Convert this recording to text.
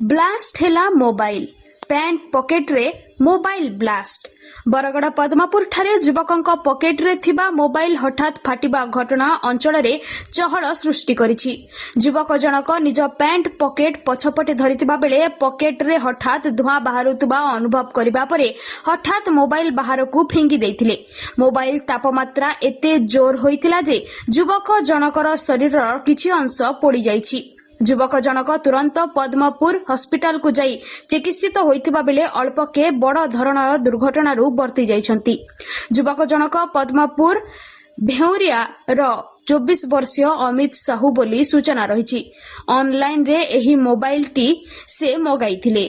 Blast हेला mobile pant pocket रे mobile blast. Bargarh Padampur ठारे युवकंक पॉकेट रे थिबा मोबाइल हठात फाटिबा घटना अंचल रे चहल सृष्टि करिछि। युवक जनक निज पैंट पॉकेट पछपटे धरितिबा बेले पॉकेट रे हठात धुआं बाहरुतबा अनुभव करिबा परे हठात मोबाइल बाहरकू फिंगी देइथिले। मोबाइल तापमात्रा एते जोर होइतिला जे युवक जनकर शरीरर किछि अंश पोड़ी जाइछि। युवक जनक तुरंत पद्मपुर हॉस्पिटल को जाई चिकित्सित होइतिबा बेले अल्पके बड़ धरणर दुर्घटनारू बर्ती जाइछंती। युवक जनक पद्मपुर भेउरिया रो 24 वर्षीय अमित साहू बोली सूचना रहिछि। ऑनलाइन रे एही मोबाइल टी से मगाइथिले।